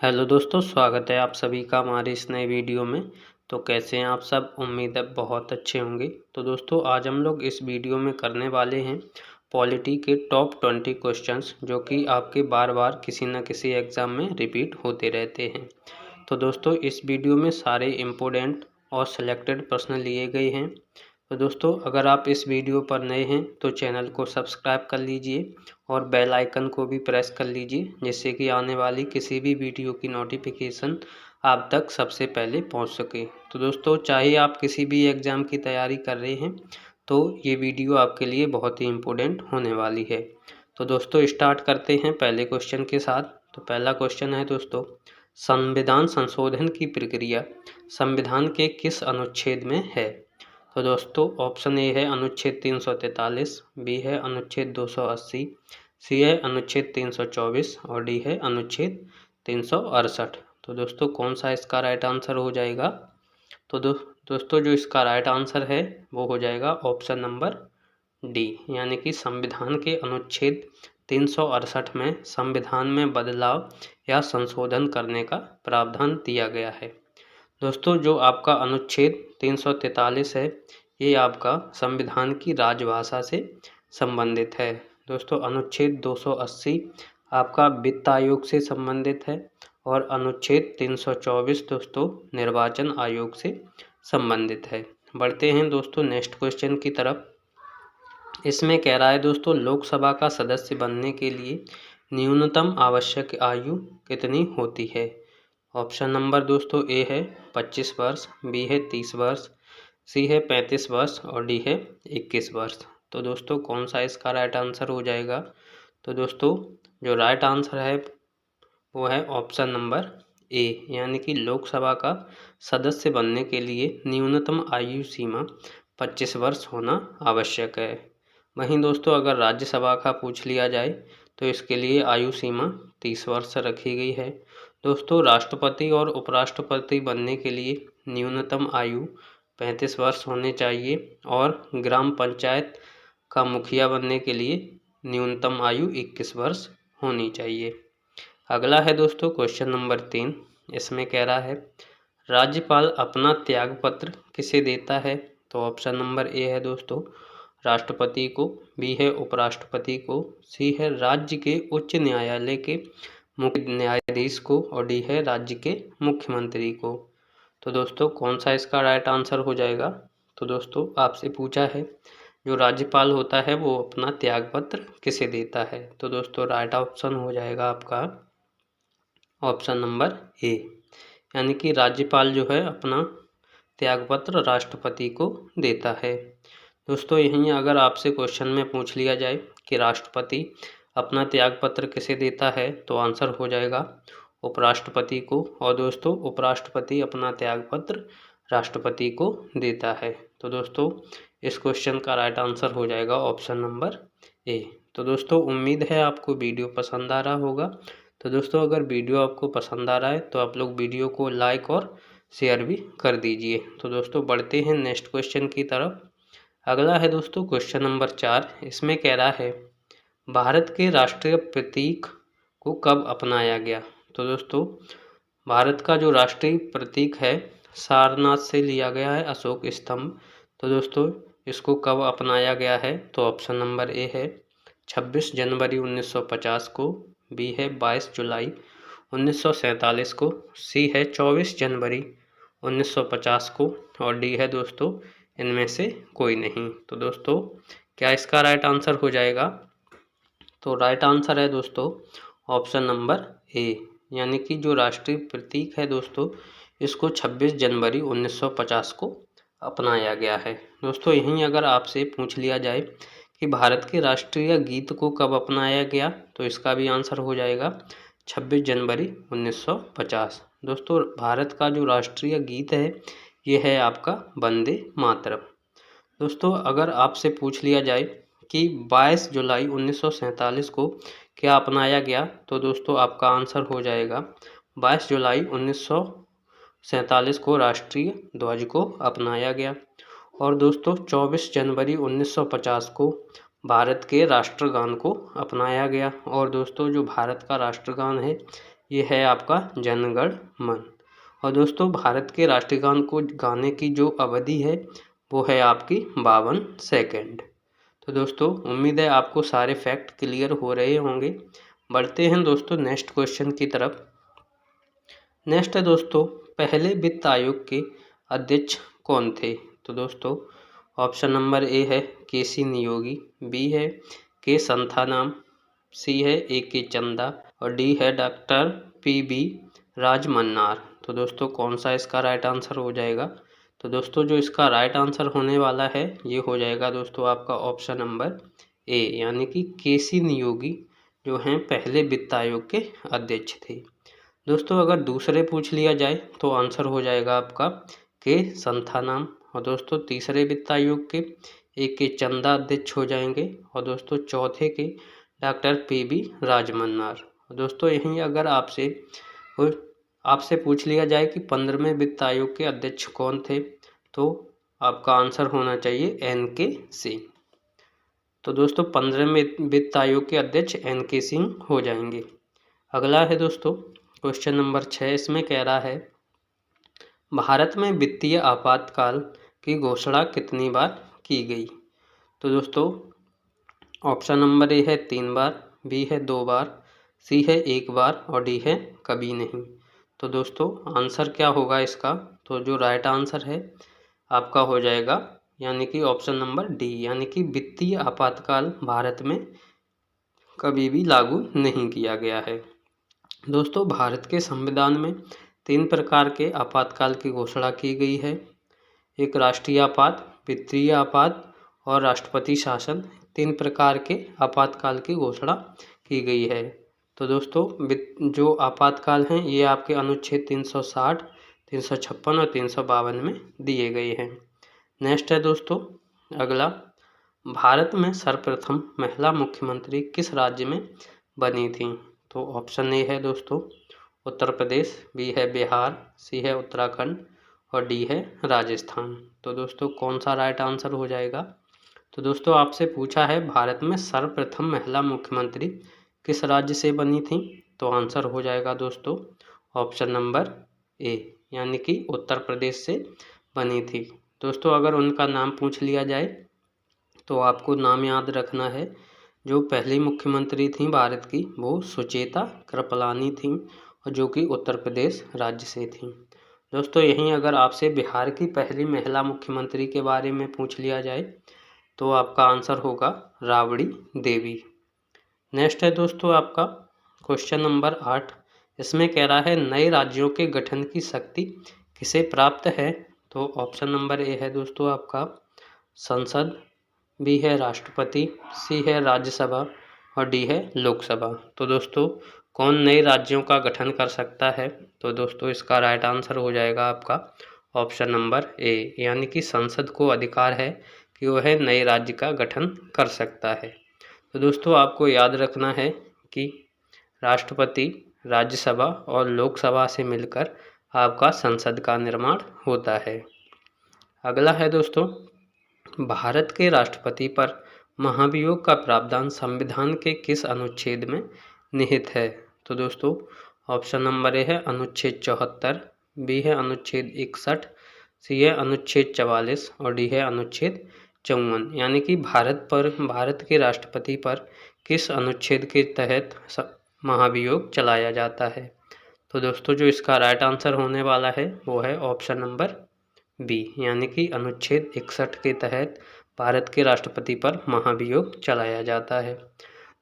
Hello दोस्तों, स्वागत है आप सभी का हमारे इस नए वीडियो में। तो कैसे हैं आप सब? उम्मीद है बहुत अच्छे होंगे। तो दोस्तों आज हम लोग इस वीडियो में करने वाले हैं पॉलिटी के टॉप 20 क्वेश्चंस जो कि आपके बार बार किसी न किसी एग्ज़ाम में रिपीट होते रहते हैं। तो दोस्तों इस वीडियो में सारे इम्पोर्टेंट और सिलेक्टेड प्रश्न लिए गए हैं। तो दोस्तों अगर आप इस वीडियो पर नए हैं तो चैनल को सब्सक्राइब कर लीजिए और बेल आइकन को भी प्रेस कर लीजिए, जिससे कि आने वाली किसी भी वीडियो की नोटिफिकेशन आप तक सबसे पहले पहुंच सके। तो दोस्तों चाहे आप किसी भी एग्ज़ाम की तैयारी कर रहे हैं तो ये वीडियो आपके लिए बहुत ही इम्पोर्टेंट होने वाली है। तो दोस्तों स्टार्ट करते हैं पहले क्वेश्चन के साथ। तो पहला क्वेश्चन है दोस्तों, संविधान संशोधन की प्रक्रिया संविधान के किस अनुच्छेद में है? तो दोस्तों ऑप्शन ए है अनुच्छेद 343, बी है अनुच्छेद 280, सी है अनुच्छेद 324 और डी है अनुच्छेद 368। तो दोस्तों कौन सा इसका राइट आंसर हो जाएगा? तो दोस्तों जो इसका राइट आंसर है वो हो जाएगा ऑप्शन नंबर डी, यानी कि संविधान के अनुच्छेद 368 में संविधान में बदलाव या संशोधन करने का प्रावधान दिया गया है। दोस्तों जो आपका अनुच्छेद 343 है ये आपका संविधान की राजभाषा से संबंधित है। दोस्तों अनुच्छेद 280 आपका वित्त आयोग से संबंधित है और अनुच्छेद 324 दोस्तों निर्वाचन आयोग से संबंधित है। बढ़ते हैं दोस्तों नेक्स्ट क्वेश्चन की तरफ। इसमें कह रहा है दोस्तों लोकसभा का सदस्य बनने के लिए न्यूनतम आवश्यक आयु कितनी होती है? ऑप्शन नंबर दोस्तों ए है 25 वर्ष, बी है 30 वर्ष, सी है 35 वर्ष और डी है 21 वर्ष। तो दोस्तों कौन सा इसका राइट आंसर हो जाएगा? तो दोस्तों जो राइट आंसर है वो है ऑप्शन नंबर ए, यानी कि लोकसभा का सदस्य बनने के लिए न्यूनतम आयु सीमा 25 वर्ष होना आवश्यक है। वहीं दोस्तों अगर राज्यसभा का पूछ लिया जाए तो इसके लिए आयु सीमा 30 वर्ष रखी गई है। दोस्तों राष्ट्रपति और उपराष्ट्रपति बनने के लिए न्यूनतम आयु 35 वर्ष होने चाहिए और ग्राम पंचायत का मुखिया बनने के लिए न्यूनतम आयु 21 वर्ष होनी चाहिए। अगला है दोस्तों क्वेश्चन नंबर 3। इसमें कह रहा है राज्यपाल अपना त्यागपत्र किसे देता है? तो ऑप्शन नंबर ए है दोस्तों राष्ट्रपति को, बी है उपराष्ट्रपति को, सी है राज्य के उच्च न्यायालय के मुख्य न्यायाधीश को और डी है राज्य के मुख्यमंत्री को। तो दोस्तों कौन सा इसका राइट आंसर हो जाएगा? तो दोस्तों आपसे पूछा है जो राज्यपाल होता है वो अपना त्यागपत्र किसे देता है? तो दोस्तों राइट ऑप्शन हो जाएगा आपका ऑप्शन नंबर ए, यानी कि राज्यपाल जो है अपना त्यागपत्र राष्ट्रपति को देता है। दोस्तों यहीं अगर आपसे क्वेश्चन में पूछ लिया जाए कि राष्ट्रपति अपना त्यागपत्र किसे देता है तो आंसर हो जाएगा उपराष्ट्रपति को, और दोस्तों उपराष्ट्रपति अपना त्यागपत्र राष्ट्रपति को देता है। तो दोस्तों इस क्वेश्चन का राइट आंसर हो जाएगा ऑप्शन नंबर ए। तो दोस्तों उम्मीद है आपको वीडियो पसंद आ रहा होगा। तो दोस्तों अगर वीडियो आपको पसंद आ रहा है तो आप लोग वीडियो को लाइक और शेयर भी कर दीजिए। तो दोस्तों बढ़ते हैं नेक्स्ट क्वेश्चन की तरफ। अगला है दोस्तों क्वेश्चन नंबर 4। इसमें कह रहा है भारत के राष्ट्रीय प्रतीक को कब अपनाया गया? तो दोस्तों भारत का जो राष्ट्रीय प्रतीक है सारनाथ से लिया गया है, अशोक स्तंभ। तो दोस्तों इसको कब अपनाया गया है? तो ऑप्शन नंबर ए है 26 जनवरी 1950 को, बी है 22 जुलाई 1947 को, सी है 24 जनवरी 1950 को और डी है दोस्तों इनमें से कोई नहीं। तो दोस्तों क्या इसका राइट आंसर हो जाएगा? तो राइट आंसर है दोस्तों ऑप्शन नंबर ए, यानी कि जो राष्ट्रीय प्रतीक है दोस्तों इसको 26 जनवरी 1950 को अपनाया गया है। दोस्तों यहीं अगर आपसे पूछ लिया जाए कि भारत के राष्ट्रीय गीत को कब अपनाया गया तो इसका भी आंसर हो जाएगा 26 जनवरी 1950। दोस्तों भारत का जो राष्ट्रीय गीत है ये है आपका वंदे मातरम। दोस्तों अगर आपसे पूछ लिया जाए कि 22 जुलाई 1947 को क्या अपनाया गया तो दोस्तों आपका आंसर हो जाएगा 22 जुलाई 1947 को राष्ट्रीय ध्वज को अपनाया गया। और दोस्तों 24 जनवरी 1950 को भारत के राष्ट्रगान को अपनाया गया। और दोस्तों जो भारत का राष्ट्रगान है ये है आपका जन गण मन। और दोस्तों भारत के राष्ट्रीय गान को गाने की जो अवधि है वो है आपकी 52 सेकंड। तो दोस्तों उम्मीद है आपको सारे फैक्ट क्लियर हो रहे होंगे। बढ़ते हैं दोस्तों नेक्स्ट क्वेश्चन की तरफ। नेक्स्ट है दोस्तों, पहले वित्त आयोग के अध्यक्ष कौन थे? तो दोस्तों ऑप्शन नंबर ए है केसी नियोगी, बी है के संथानाम, सी है ए के चंदा और डी है डॉक्टर पी बी राजमन्नार। तो दोस्तों कौन सा इसका राइट आंसर हो जाएगा? तो दोस्तों जो इसका राइट आंसर होने वाला है ये हो जाएगा दोस्तों आपका ऑप्शन नंबर ए, यानी कि केसी नियोगी जो हैं पहले वित्त आयोग के अध्यक्ष थे। दोस्तों अगर दूसरे पूछ लिया जाए तो आंसर हो जाएगा आपका के संथानाम। और दोस्तों तीसरे वित्त आयोग के ए के चंदा अध्यक्ष हो जाएंगे और दोस्तों चौथे के डॉक्टर पी बी राजमन्नार। दोस्तों यहीं अगर आपसे पूछ लिया जाए कि 15वें वित्त आयोग के अध्यक्ष कौन थे तो आपका आंसर होना चाहिए एन के सिंह। तो दोस्तों 15वें वित्त आयोग के अध्यक्ष एन के सिंह हो जाएंगे। अगला है दोस्तों क्वेश्चन नंबर 6, इसमें कह रहा है भारत में वित्तीय आपातकाल की घोषणा कितनी बार की गई? तो दोस्तों ऑप्शन नंबर ए है 3 बार, बी है 2 बार, सी है 1 बार और डी है कभी नहीं। तो दोस्तों आंसर क्या होगा इसका? तो जो राइट आंसर है आपका हो जाएगा यानी कि ऑप्शन नंबर डी, यानी कि वित्तीय आपातकाल भारत में कभी भी लागू नहीं किया गया है। दोस्तों भारत के संविधान में 3 प्रकार के आपातकाल की घोषणा की गई है। एक राष्ट्रीय आपात, वित्तीय आपात और राष्ट्रपति शासन, 3 प्रकार के आपातकाल की घोषणा की गई है। तो दोस्तों जो आपातकाल हैं ये आपके अनुच्छेद 360, 356 और 352 में दिए गए हैं। नेक्स्ट है दोस्तों अगला, भारत में सर्वप्रथम महिला मुख्यमंत्री किस राज्य में बनी थी? तो ऑप्शन ए है दोस्तों उत्तर प्रदेश, बी है बिहार, सी है उत्तराखंड और डी है राजस्थान। तो दोस्तों कौन सा राइट आंसर हो जाएगा? तो दोस्तों आपसे पूछा है भारत में सर्वप्रथम महिला मुख्यमंत्री किस राज्य से बनी थी? तो आंसर हो जाएगा दोस्तों ऑप्शन नंबर ए, यानी कि उत्तर प्रदेश से बनी थी। दोस्तों अगर उनका नाम पूछ लिया जाए तो आपको नाम याद रखना है। जो पहली मुख्यमंत्री थी भारत की वो सुचेता कृपलानी थी और जो कि उत्तर प्रदेश राज्य से थी। दोस्तों यहीं अगर आपसे बिहार की पहली महिला मुख्यमंत्री के बारे में पूछ लिया जाए तो आपका आंसर होगा राबड़ी देवी। नेक्स्ट है दोस्तों आपका क्वेश्चन नंबर 8, इसमें कह रहा है नए राज्यों के गठन की शक्ति किसे प्राप्त है? तो ऑप्शन नंबर ए है दोस्तों आपका संसद, बी है राष्ट्रपति, सी है राज्यसभा और डी है लोकसभा। तो दोस्तों कौन नए राज्यों का गठन कर सकता है? तो दोस्तों इसका राइट आंसर हो जाएगा आपका ऑप्शन नंबर ए, यानी कि संसद को अधिकार है कि वह नए राज्य का गठन कर सकता है। तो दोस्तों आपको याद रखना है कि राष्ट्रपति, राज्यसभा और लोकसभा से मिलकर आपका संसद का निर्माण होता है। अगला है दोस्तों, भारत के राष्ट्रपति पर महाभियोग का प्रावधान संविधान के किस अनुच्छेद में निहित है? तो दोस्तों ऑप्शन नंबर ए है अनुच्छेद 74, बी है अनुच्छेद 61, सी है अनुच्छेद 44 और डी है अनुच्छेद 54। यानी कि भारत के राष्ट्रपति पर किस अनुच्छेद के तहत महाभियोग चलाया जाता है? तो दोस्तों जो इसका राइट आंसर होने वाला है वो है ऑप्शन नंबर बी, यानी कि अनुच्छेद 61 के तहत भारत के राष्ट्रपति पर महाभियोग चलाया जाता है।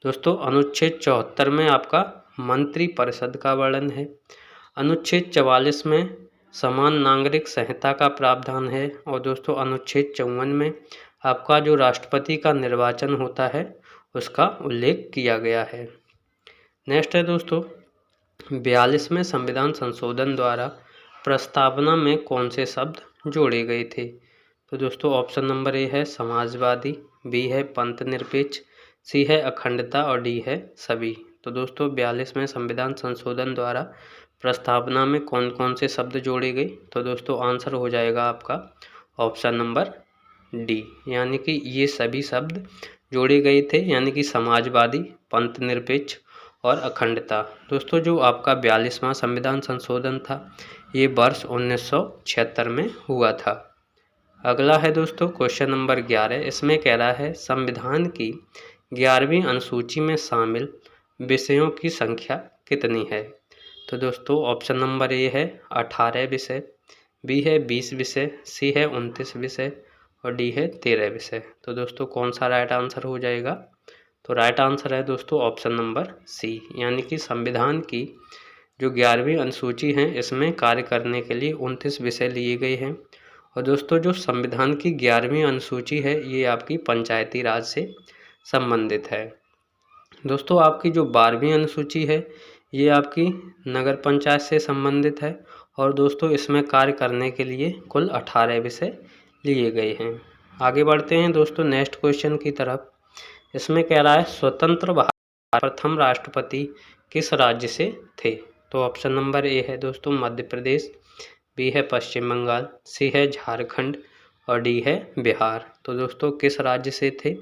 दोस्तों अनुच्छेद 74 में आपका मंत्री परिषद का वर्णन है। अनुच्छेद 44 में समान नागरिक संहिता का प्रावधान है और दोस्तों अनुच्छेद 54 में आपका जो राष्ट्रपति का निर्वाचन होता है उसका उल्लेख किया गया है। नेक्स्ट है दोस्तों 42वें संविधान संशोधन द्वारा प्रस्तावना में कौन से शब्द जोड़े गए थे? तो दोस्तों ऑप्शन नंबर ए है समाजवादी, बी है पंथ निरपेक्ष, सी है अखंडता और डी है सभी। तो दोस्तों 42वें संविधान संशोधन द्वारा प्रस्तावना में कौन कौन से शब्द जोड़े गए? तो दोस्तों आंसर हो जाएगा आपका ऑप्शन नंबर डी, यानी कि ये सभी शब्द जोड़े गए थे, यानी कि समाजवादी, पंथ निरपेक्ष और अखंडता। दोस्तों जो आपका 42वां संविधान संशोधन था ये वर्ष 1976 में हुआ था। अगला है दोस्तों क्वेश्चन नंबर 11। इसमें कह रहा है संविधान की 11वीं अनुसूची में शामिल विषयों की संख्या कितनी है। तो दोस्तों ऑप्शन नंबर ए है 18 विषय, बी है 20 विषय, सी है 29 विषय और डी है 13 विषय। तो दोस्तों कौन सा राइट आंसर हो जाएगा। तो राइट आंसर है दोस्तों ऑप्शन नंबर सी, यानी कि संविधान की जो 11वीं अनुसूची है इसमें कार्य करने के लिए 29 विषय लिए गए हैं। और दोस्तों जो संविधान की 11वीं अनुसूची है ये आपकी पंचायती राज से संबंधित है। दोस्तों आपकी जो 12वीं अनुसूची है ये आपकी नगर पंचायत से संबंधित है और दोस्तों इसमें कार्य करने के लिए कुल 18 विषय लिए गए हैं। आगे बढ़ते हैं दोस्तों नेक्स्ट क्वेश्चन की तरफ। इसमें कह रहा है स्वतंत्र भारत प्रथम राष्ट्रपति किस राज्य से थे। तो ऑप्शन नंबर ए है दोस्तों मध्य प्रदेश, बी है पश्चिम बंगाल, सी है झारखंड और डी है बिहार। तो दोस्तों किस राज्य से थे।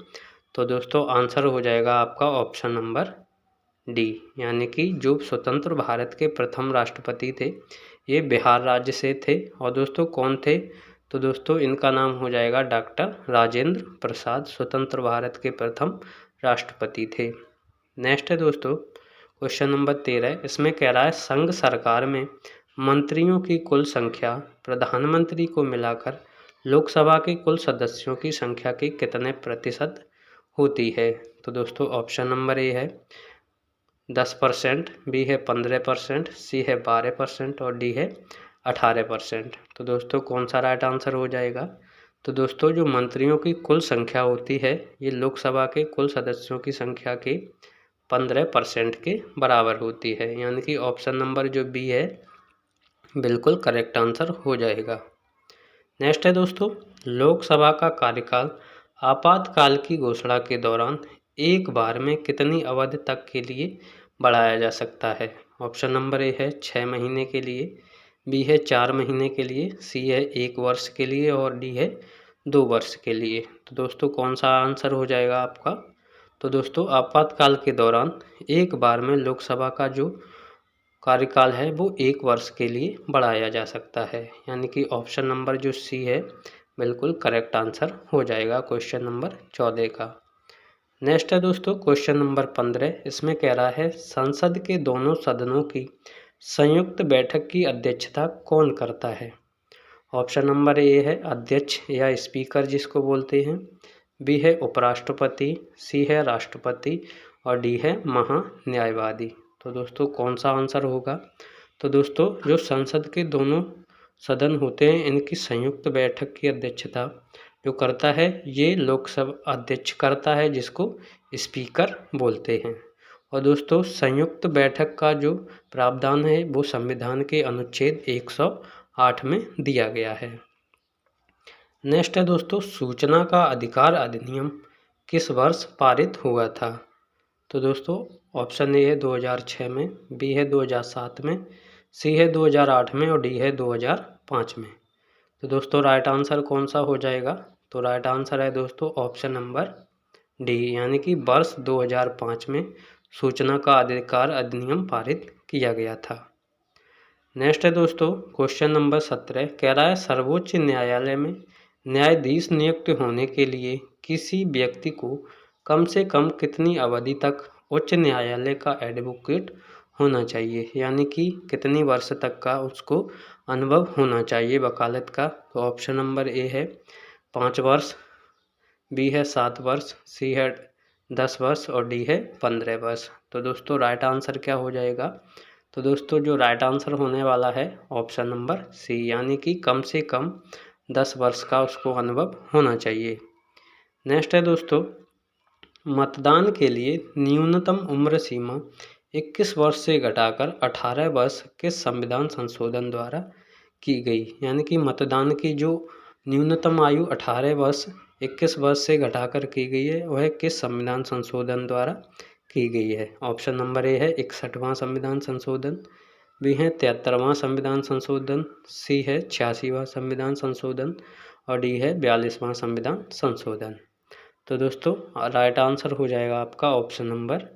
तो दोस्तों आंसर हो जाएगा आपका ऑप्शन नंबर डी, यानी कि जो स्वतंत्र भारत के प्रथम राष्ट्रपति थे ये बिहार राज्य से थे। और दोस्तों कौन थे। तो दोस्तों इनका नाम हो जाएगा डॉक्टर राजेंद्र प्रसाद, स्वतंत्र भारत के प्रथम राष्ट्रपति थे। नेक्स्ट है दोस्तों क्वेश्चन नंबर 13। इसमें कह रहा है संघ सरकार में मंत्रियों की कुल संख्या प्रधानमंत्री को मिलाकर लोकसभा के कुल सदस्यों की संख्या के कितने प्रतिशत होती है। तो दोस्तों ऑप्शन नंबर ए है 10%, बी है 15%, सी है 12% और डी है 18%। तो दोस्तों कौन सा राइट आंसर हो जाएगा। तो दोस्तों जो मंत्रियों की कुल संख्या होती है ये लोकसभा के कुल सदस्यों की संख्या के 15% के बराबर होती है, यानी कि ऑप्शन नंबर जो बी है बिल्कुल करेक्ट आंसर हो जाएगा। नेक्स्ट है दोस्तों लोकसभा का कार्यकाल आपातकाल की घोषणा के दौरान एक बार में कितनी अवधि तक के लिए बढ़ाया जा सकता है। ऑप्शन नंबर ए है 6 महीने के लिए, बी है 4 महीने के लिए, सी है 1 वर्ष के लिए और डी है 2 वर्ष के लिए। तो दोस्तों कौन सा आंसर हो जाएगा आपका। तो दोस्तों आपातकाल के दौरान एक बार में लोकसभा का जो कार्यकाल है वो 1 वर्ष के लिए बढ़ाया जा सकता है, यानी कि ऑप्शन नंबर जो सी है बिल्कुल करेक्ट आंसर हो जाएगा क्वेश्चन नंबर 14 का। नेक्स्ट है दोस्तों क्वेश्चन नंबर 15। इसमें कह रहा है संसद के दोनों सदनों की संयुक्त बैठक की अध्यक्षता कौन करता है। ऑप्शन नंबर ए है अध्यक्ष या स्पीकर जिसको बोलते हैं, बी है उपराष्ट्रपति, सी है राष्ट्रपति और डी है महान्यायवादी। तो दोस्तों कौन सा आंसर होगा। तो दोस्तों जो संसद के दोनों सदन होते हैं इनकी संयुक्त बैठक की अध्यक्षता जो करता है ये लोकसभा अध्यक्ष करता है जिसको स्पीकर बोलते हैं। और दोस्तों संयुक्त बैठक का जो प्रावधान है वो संविधान के अनुच्छेद 108 में दिया गया है। नेक्स्ट है दोस्तों सूचना का अधिकार अधिनियम किस वर्ष पारित हुआ था। तो दोस्तों ऑप्शन ए है 2006 में, बी है 2007 में, सी है 2008 में और डी है 2005 में। तो दोस्तों राइट आंसर कौन सा हो जाएगा। तो राइट आंसर है दोस्तों ऑप्शन नंबर डी, यानी कि वर्ष 2005 में सूचना का अधिकार अधिनियम पारित किया गया था। नेक्स्ट है दोस्तों क्वेश्चन नंबर 17। कह रहा है सर्वोच्च न्यायालय में न्यायाधीश नियुक्त होने के लिए किसी व्यक्ति को कम से कम कितनी अवधि तक उच्च न्यायालय का एडवोकेट होना चाहिए, यानी कि कितनी वर्ष तक का उसको अनुभव होना चाहिए वकालत का। तो ऑप्शन नंबर ए है 5 वर्ष, बी है 7 वर्ष, सी है 10 वर्ष और डी है 15 वर्ष। तो दोस्तों राइट आंसर क्या हो जाएगा। तो दोस्तों जो राइट आंसर होने वाला है ऑप्शन नंबर सी, यानी कि कम से कम 10 वर्ष का उसको अनुभव होना चाहिए। नेक्स्ट है दोस्तों मतदान के लिए न्यूनतम उम्र सीमा 21 वर्ष से घटाकर 18 वर्ष किस संविधान संशोधन द्वारा की गई, यानी कि मतदान की जो न्यूनतम आयु 18 वर्ष 21 वर्ष से घटाकर की गई है वह किस संविधान संशोधन द्वारा की गई है। ऑप्शन नंबर ए है 61वां संविधान संशोधन, बी है 73वां संविधान संशोधन, सी है 86वां संविधान संशोधन और डी है 42वां संविधान संशोधन। तो दोस्तों राइट आंसर हो जाएगा आपका ऑप्शन नंबर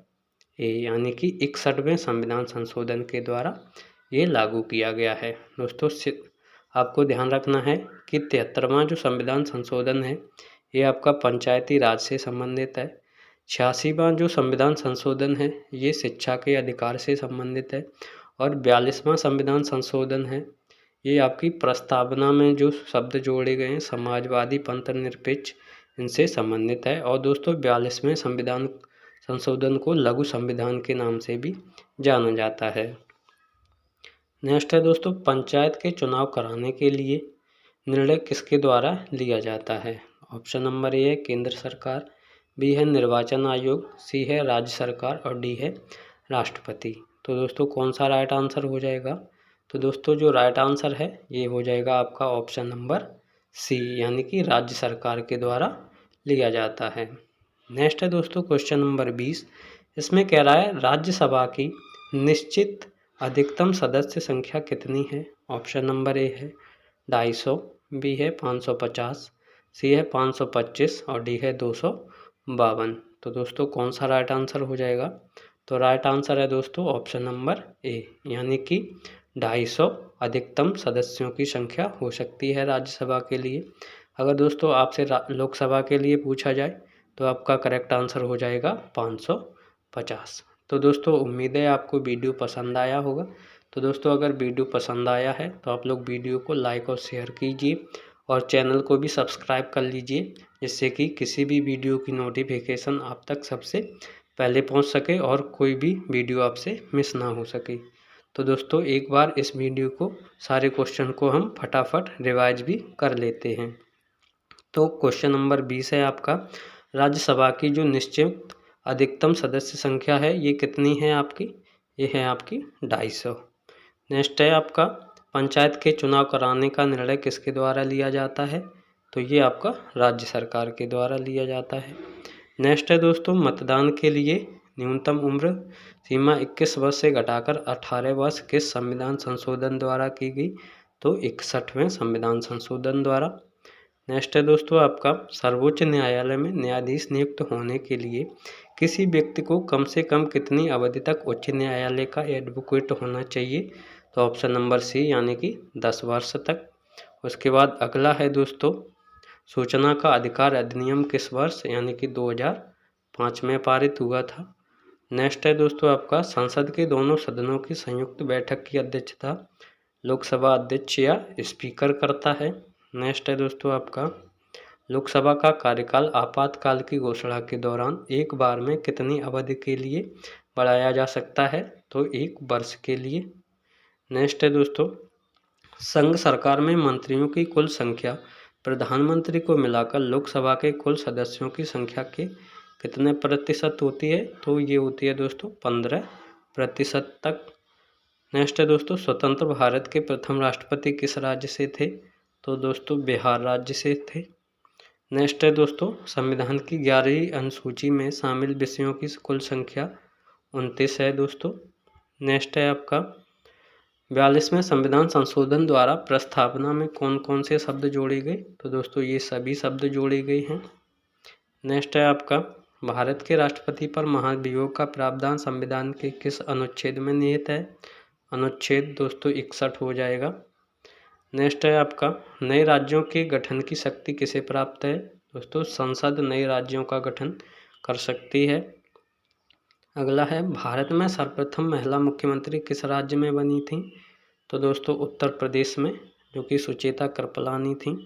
ए यानी कि 61वें संविधान संशोधन के द्वारा ये लागू किया गया है। दोस्तों आपको ध्यान रखना है कि 73वां जो संविधान संशोधन है ये आपका पंचायती राज से संबंधित है। 86वां जो संविधान संशोधन है ये शिक्षा के अधिकार से संबंधित है। और 42वां संविधान संशोधन है ये आपकी प्रस्तावना में जो शब्द जोड़े गए हैं समाजवादी पंथ निरपेक्ष इनसे संबंधित है। और दोस्तों 42वें संविधान संशोधन को लघु संविधान के नाम से भी जाना जाता है। नेक्स्ट है दोस्तों, पंचायत के चुनाव कराने के लिए निर्णय किसके द्वारा लिया जाता है। ऑप्शन नंबर ए है केंद्र सरकार, बी है निर्वाचन आयोग, सी है राज्य सरकार और डी है राष्ट्रपति। तो दोस्तों कौन सा राइट आंसर हो जाएगा। तो दोस्तों जो राइट आंसर है ये हो जाएगा आपका ऑप्शन नंबर सी यानी कि राज्य सरकार के द्वारा लिया जाता है। नेक्स्ट है दोस्तों क्वेश्चन नंबर 20। इसमें कह रहा है राज्यसभा की निश्चित अधिकतम सदस्य संख्या कितनी है। ऑप्शन नंबर ए है 250, बी है 550, सी है 525 और डी है 252। तो दोस्तों कौन सा राइट आंसर हो जाएगा। तो राइट आंसर है दोस्तों ऑप्शन नंबर ए यानी कि 250 अधिकतम सदस्यों की संख्या हो सकती है राज्यसभा के लिए। अगर दोस्तों आपसे लोकसभा के लिए पूछा जाए तो आपका करेक्ट आंसर हो जाएगा 550। तो दोस्तों उम्मीद है आपको वीडियो पसंद आया होगा। तो दोस्तों अगर वीडियो पसंद आया है तो आप लोग वीडियो को लाइक और शेयर कीजिए और चैनल को भी सब्सक्राइब कर लीजिए, जिससे कि किसी भी वीडियो की नोटिफिकेशन आप तक सबसे पहले पहुंच सके और कोई भी वीडियो आपसे मिस ना हो सके। तो दोस्तों एक बार इस वीडियो को सारे क्वेश्चन को हम फटाफट रिवाइज भी कर लेते हैं। तो क्वेश्चन नंबर 20 है आपका, राज्यसभा की जो निश्चित अधिकतम सदस्य संख्या है ये कितनी है आपकी। ये है आपकी 250। नेक्स्ट है आपका, पंचायत के चुनाव कराने का निर्णय किसके द्वारा लिया जाता है। तो ये आपका राज्य सरकार के द्वारा लिया जाता है। नेक्स्ट है दोस्तों, मतदान के लिए न्यूनतम उम्र सीमा 21 वर्ष से घटाकर 18 वर्ष किस संविधान संशोधन द्वारा की गई। तो 61वें संविधान संशोधन द्वारा। नेक्स्ट है दोस्तों आपका, सर्वोच्च न्यायालय में न्यायाधीश नियुक्त होने के लिए किसी व्यक्ति को कम से कम कितनी अवधि तक उच्च न्यायालय का एडवोकेट होना चाहिए। तो ऑप्शन नंबर सी यानी कि 10 वर्ष तक। उसके बाद अगला है दोस्तों, सूचना का अधिकार अधिनियम किस वर्ष यानी कि 2005 में पारित हुआ था। नेक्स्ट है दोस्तों आपका, संसद के दोनों सदनों की संयुक्त बैठक की अध्यक्षता लोकसभा अध्यक्ष या स्पीकर करता है। नेक्स्ट है दोस्तों आपका, लोकसभा का कार्यकाल आपातकाल की घोषणा के दौरान एक बार में कितनी अवधि के लिए बढ़ाया जा सकता है। तो 1 वर्ष के लिए। नेक्स्ट है दोस्तों, संघ सरकार में मंत्रियों की कुल संख्या प्रधानमंत्री को मिलाकर लोकसभा के कुल सदस्यों की संख्या के कितने प्रतिशत होती है। तो ये होती है दोस्तों 15% तक। नेक्स्ट है दोस्तों, स्वतंत्र भारत के प्रथम राष्ट्रपति किस राज्य से थे। तो दोस्तों बिहार राज्य से थे। नेक्स्ट है दोस्तों, संविधान की 11वीं अनुसूची में शामिल विषयों की कुल संख्या 29 है दोस्तों। नेक्स्ट है आपका, 42वें संविधान संशोधन द्वारा प्रस्तावना में कौन कौन से शब्द जोड़े गए। तो दोस्तों ये सभी शब्द जोड़े गए हैं। नेक्स्ट है आपका, भारत के राष्ट्रपति पर महाभियोग का प्रावधान संविधान के किस अनुच्छेद में निहित है। अनुच्छेद दोस्तों 61 हो जाएगा। नेक्स्ट है आपका, नए राज्यों के गठन की शक्ति किसे प्राप्त है। दोस्तों संसद नए राज्यों का गठन कर सकती है। अगला है, भारत में सर्वप्रथम महिला मुख्यमंत्री किस राज्य में बनी थी। तो दोस्तों उत्तर प्रदेश में, जो कि सुचेता कृपलानी थी।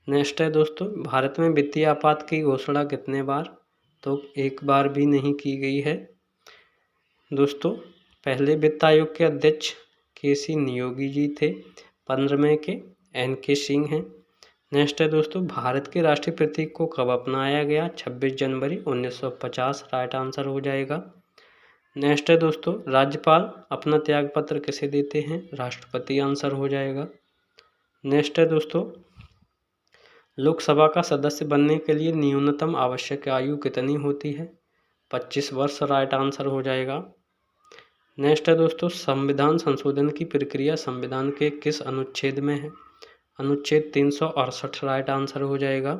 नेक्स्ट है दोस्तों, भारत में वित्तीय आपात की घोषणा कितने बार। तो 1 बार भी नहीं की गई है। दोस्तों पहले वित्त आयोग के अध्यक्ष KC नियोगी जी थे, 15वें के NK सिंह हैं। नेक्स्ट है दोस्तों, भारत के राष्ट्रीय प्रतीक को कब अपनाया गया। 26 जनवरी 1950 राइट आंसर हो जाएगा। नेक्स्ट है दोस्तों, राज्यपाल अपना त्यागपत्र किसे देते हैं। राष्ट्रपति आंसर हो जाएगा। नेक्स्ट है दोस्तों, लोकसभा का सदस्य बनने के लिए न्यूनतम आवश्यक आयु कितनी होती है। 25 वर्ष राइट आंसर हो जाएगा। नेक्स्ट है दोस्तों, संविधान संशोधन की प्रक्रिया संविधान के किस अनुच्छेद में है। अनुच्छेद 368 राइट आंसर हो जाएगा।